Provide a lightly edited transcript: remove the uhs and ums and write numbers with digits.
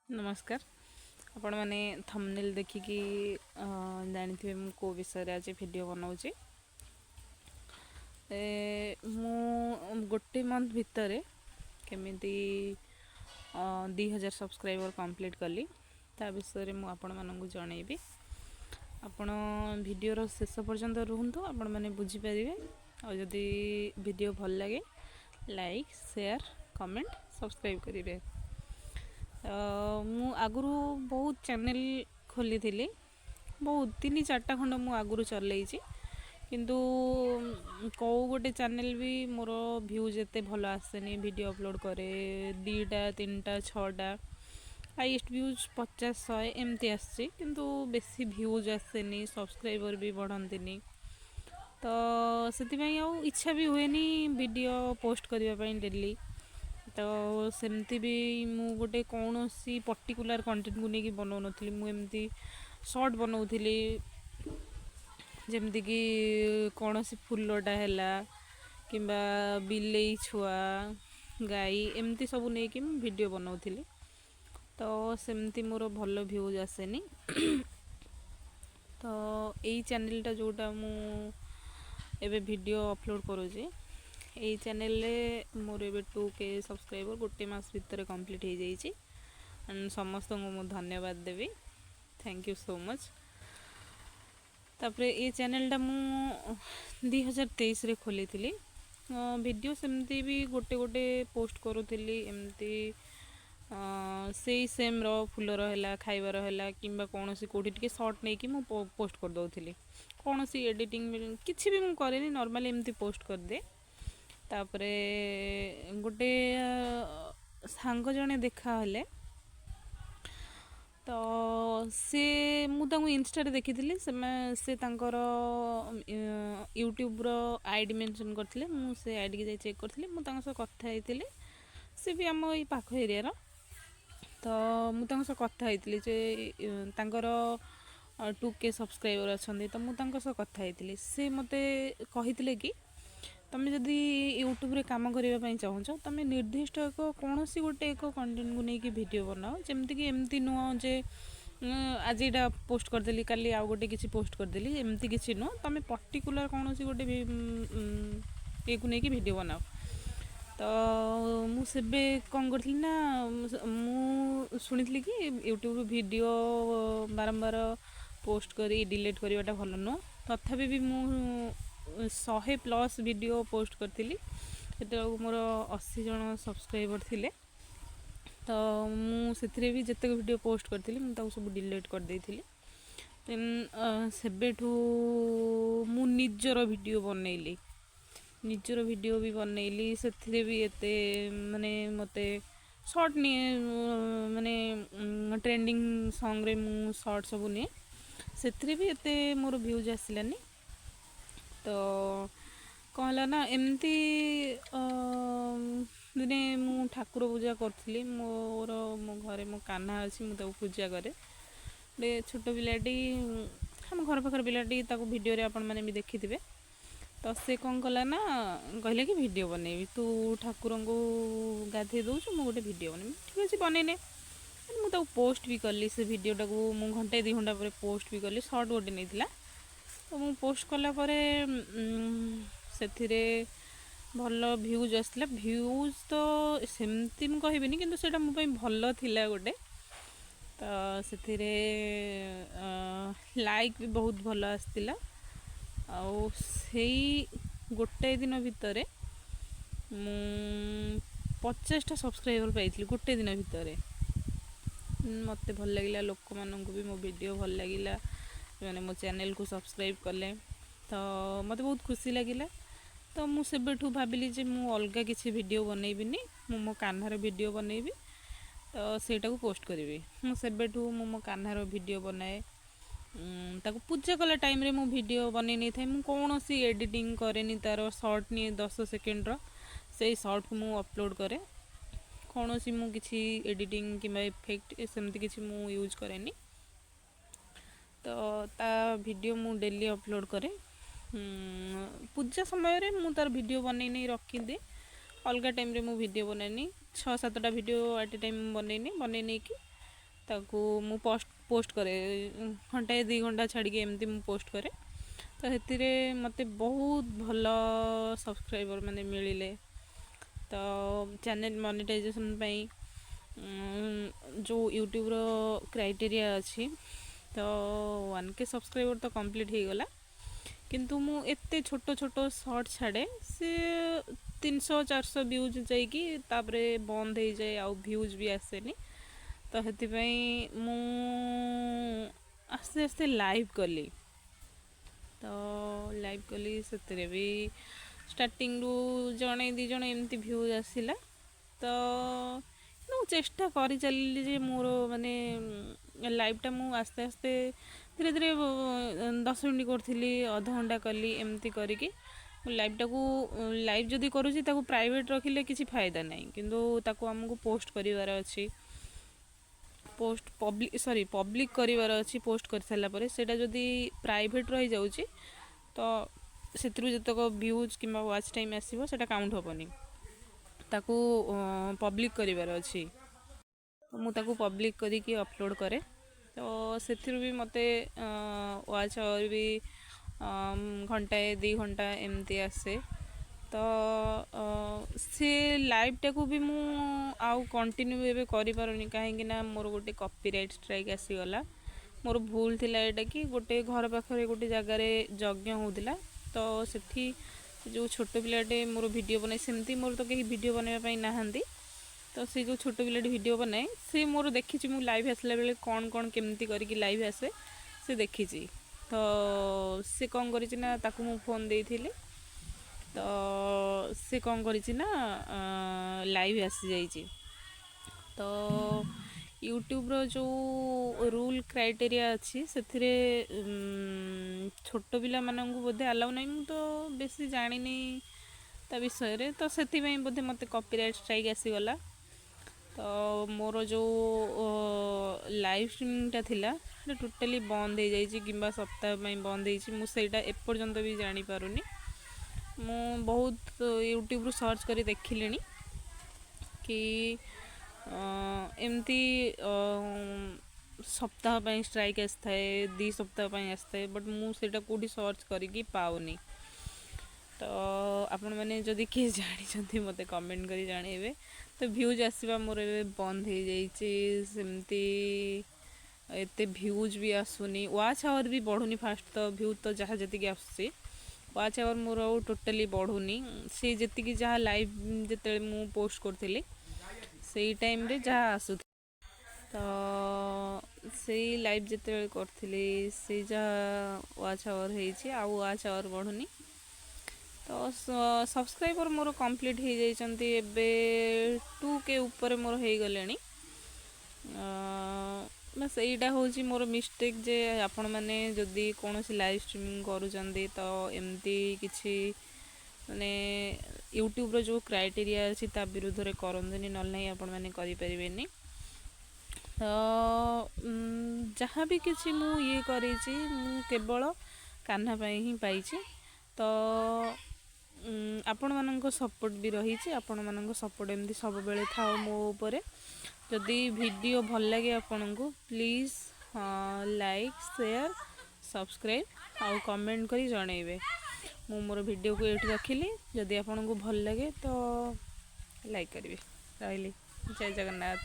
नमस्कार। आपण मैंने थंबनेल देखिकी जानी मु को विषय आज वीडियो बनाऊँगी। मु गोटे मंथ भितर केमी 2000 सब्सक्राइबर कंप्लीट कली ता विषय मु आपण मानू जनइबी। आपण वीडियोर शेष पर्यंत रुहतु आपण मैंने बुझीपारे। और जदि वीडियो भल लगे लाइक शेयर कमेंट सब्सक्राइब करेंगे। मु आगुरु बहुत चैनल खोली थी, बहुत 3-4टा खंड मु आगुरु चलैछि, किंतु कौ गोटे चैनल भी मोर व्यूज एते भल आसेनी। वीडियो अपलोड करे 2टा 3टा 6टा हाईएस्ट व्यूज 50-100 एमती आसी, किंतु बेसी व्यूज आसेनी, सब्सक्राइबर भी बढ़ंतीनी। तो से इच्छा भी हुए वीडियो पोस्ट करने डेली। तो सेमती भी मु गोटे कौन सी पर्टिकुलर कंटेंट को लेकिन बनाऊ नी, मुझे शॉर्ट बनाऊली जमती कि कौन सी फुलटा है कि बिलेई छुआ गाई एमती सब नहीं कि वीडियो बनाऊली। तो सेमती मोर भल व्यूज आसेनी। तो यही चैनलटा जोटा मु एबे वीडियो अपलोड करुँचे, यही चैनल रे मोर एबे 2K सब्सक्राइबर गोटे मास भितर कंप्लीट हो जाइए। एंड समस्त को मु धन्यवाद देवी, थैंक यू सो मच। तापर ये चैनलटा मु 2023 रे खोली थी। वीडियो सेमती भी गोटे गोटे पोस्ट करूली एमती से सेम रो फुलर है खाइबार है कि कौन सी कौटी टे सर्ट नहीं कि पोस्ट कर दौली। कौन सी एडिटिंग किसी भी मुझे नॉर्मली एमती पोस्ट कर दे। तापरे गोटे सांग जने देखा हेले, तो सी मुझे इंस्टा देखी से तांकर यूट्यूब रो आईडी मेंशन करथिले। मु से आईडी के चेक करथिले, मु तांको सह कथा हेतिले। से भी आम ई पाख एरिया रो। तो मु तांको सह कथा हेतिले जे तांकर 2K सब्सक्राइबर अछंदी। तो मु तांको सह कथा हेतिले, से मते कहिथिले कि तमें जदि यूट्यूब रे काम करने चाहूँ तमें निर्दिष्ट एक कौन सी गोटे एक कंटेंट को लेकिन वीडियो बनाओ। जमती कि एमती नुह जे आज यहाँ पोस्ट करदेली काली आउ गोटे किसी पोस्ट करदेली एमती किसी नुह, तुम पर्टिकुलर कौन सी गोटे ये को लेकिन वीडियो बनाओ। तो मुझे कौन करी ना मु शुणी कि यूट्यूब वीडियो बारंबार पोस्ट करी डिलीट करवाटा भल नुह। तथापि भी मु 100+ वीडियो पोस्ट करी से मोर 80 जन सब्सक्राइबर थिले। तो मुझे भी जिते वीडियो पोस्ट करी मुझे सब डिलीट कर देथिली। देन सेबेठू मु निजर वीडियो बनैली, निजर वीडियो भी बनैली। से भी एते माने मते शॉर्ट नहीं माने ट्रेंडिंग सॉन्ग रे मु शॉर्ट सब नहीं, से भी एते मोर व्यूज आसिलानी। तो कहला ना एमती दिने मु ठाकुर पूजा करी मोर मो घरे मो कान्हा अच्छी मुझे पूजा करे। गोटे छोट पिलाटी हम घर पाखर पिलाटी ताको वीडियो रे आपण मैंने भी देखी थे। तो से कौन कला ना कहले कि वीडियो बनैबी, तू ठाकुर को गाधे दौचु मु गोटे वीडियो बनैबी। ठीक अच्छे बनैने मुझे पोस्ट भी कली से वीडियोटा को मु घंटे 2 घंटा पर पोस्ट भी कली। शॉर्ट गोटे नहीं, तो मु पोस्ट कला परे से भल व्यूज आसला। व्यूज तो सेमती मु कहबिनी, किंतु सेटा मो पई भल थिला गोटे। तो से लाइक भी बहुत भल आसतिला। आउ सेई गोटे दिन भितर मु 50टा सब्सक्राइबर पाइथिली गोटे दिन भितर। मते भल लागिला, लोक माननकु भी मो वीडियो भल लागिला, मैंने मो चैनल को सब्सक्राइब कले। तो मत बहुत खुशी लगिला। तो मु सेबेठू भाविली जे मु अलगा किसी वीडियो बनैबिनी, मो कान्हार वीडियो बनैबी। तो सेटा को पोस्ट करी मु सेबेठू मो कान्हार वीडियो बनाए। ताको पूजा कला टाइम रे मु वीडियो बनै नहीं थाए। मु कौन सी एडिटिंग करेनी, तार शॉर्ट नहीं 10 सेकेंड रो से शॉर्ट को मु अपलोड करे। कौन सी मु किसी एडिटिंग कि इफेक्ट सेमती किसी मु यूज करेनी। तो ता वीडियो मु डेली अपलोड करे। पूजा समय रे मु तार वीडियो बनै नहीं रखी दे। अलग टाइम रे मु वीडियो बनैनी 6-7टा वीडियो एट ए टाइम बनैनी कि ताकू मु पोस्ट करे घंटाए 2 घंटा छाड़ी एमती मु पोस्ट करे। तो से मते बहुत भल सब्सक्राइबर माने मिले। तो चैनल मोनेटाइजेशन जो यूट्यूब रो क्राइटेरिया अच्छी तो 1K सब्सक्राइबर तो कंप्लीट हो गला, किंतु मु एते छोट छोट शॉर्ट छाड़े से 300-400 व्यूज जाइकी तापरे बंद हो जाए आउ व्यूज भी आसेनी। तो से मु आस्ते आस्ते लाइव कली। तो लाइव कली से भी स्टार्टिंग रु जणे 2 जण एमती व्यूज आसिला। तो मु चेष्टा करी चली जे मोर माने लाइवटा मु आस्ते आस्ते धीरे धीरे 10 मिनट करी आधा घंटा कली एमती करिकी लाइवटा को लाइव जदि करूँ ताको प्राइवेट रखिले किसी फायदा नहीं, किंतु ताको हमको पोस्ट करिवार अछि। पोस्ट पब्लिक करिवार अछि। पोस्ट कर सारा पर सेटा जदि प्राइवेट रही जाउची तो सेतिरु जतक व्यूज किंबा वॉच टाइम आसीबो सेटा काउंट होबनी, ताको पब्लिक करिवार अछि। तो मु ताको पब्लिक करिकी अपलोड करे। तो सेतिरु भी मते वॉच आवर भी घंटाए 2 घंटा एमती आसे। तो से लाइवटा को भी मु आउ कंटिन्यू एबे करि पारुनी, काहेकि ना मोर गोटे कॉपीराइट स्ट्राइक आसीगला। मोर भूल थिला एटा कि गोटे घर पाखरे गोटे जगार यज्ञ होउतिला। तो सेठी जो छोट पिलाटे मोर वीडियो बनाए सेमती मोर तो कहीं वीडियो बनाइबा पई नाहंती। तो से जो छोट पिलाटे वीडियो बनाए से मोर देखिछि मु लाइव आसला बेले कौन कौन केमती करके लाइव आसे से देखिछि। तो से कौन करिछि ना ताकू मु फोन देइथिली। तो से कौन करिछि ना लाइव आसी जाइछि। तो यूट्यूब रो जो रूल क्राइटेरिया अच्छी से छोट पिला मानंकु बोधे अलाउ नहीं, मु तो बेसी जानिनी ता विषय रे। तो सेति पई बोधे मते कॉपीराइट स्ट्राइक आसीगला। तो मोर जो लाइव स्ट्रीमिंगटा थिला टोटली बंद हो जाइछि किंबा सप्ताह पई बंद होइछि, मु सेटा एपर्यंत भी जानी पारुनी। मु बहुत यूट्यूब रु सर्च करी देखिलेनी कि एमती सप्ताह पई स्ट्राइक आसथाए 2 सप्ताह पई आसथाए, बट मु सेटा कोडी सर्च करिकी पाउनी। तो आपण मैंने जदि किए जानी मते कमेंट करी जानेबे। तो व्यूज आसवा मोर एबे बंद हो जाइछि, सेमती एते व्यूज भी आसुनी, वॉच आवर भी बढ़ुनी। फास्ट तो व्यू तो जहाँ जति आसुची, वॉच आवर मोर टोटली बढ़ुनी। से जति जहाँ लाइव जते मु पोस्ट करथिली सेई टाइम रे जहाँ आसु। तो सेई लाइव जते करथिली से जहाँ वॉच आवर हेइछि आ वॉच आवर बढ़ुनी। तो सब्सक्राइबर मोर कंप्लीट हो जाइछन्ती एबे 2K ऊपर मोर हो गलेनी। बस एटा होची मोर मिस्टेक जे आपण माने जदी कोनोसी लाइव स्ट्रीमिंग करूचंदी तो एमती किछि माने यूट्यूब रो जो क्राइटेरिया अछि ता विरुद्ध रे करंदनी, नल नै आपण माने करि परिबेनी। तो जहाँ भी किछि मु ये करिछि मु केवल कान्हा पई ही पाइछि। तो आपण माननको सपोर्ट भी रहिछि, आपण माननको सपोर्ट एमती सब बेले थाओ मो ऊपर। जदि वीडियो भल लगे आपनको प्लीज लाइक शेयर सब्सक्राइब आउ कमेंट करी जणेबे। मु मोर वीडियो को एठी रखिली, जदि आपनको भल लगे तो लाइक करिवे। रहली, जय जगन्नाथ।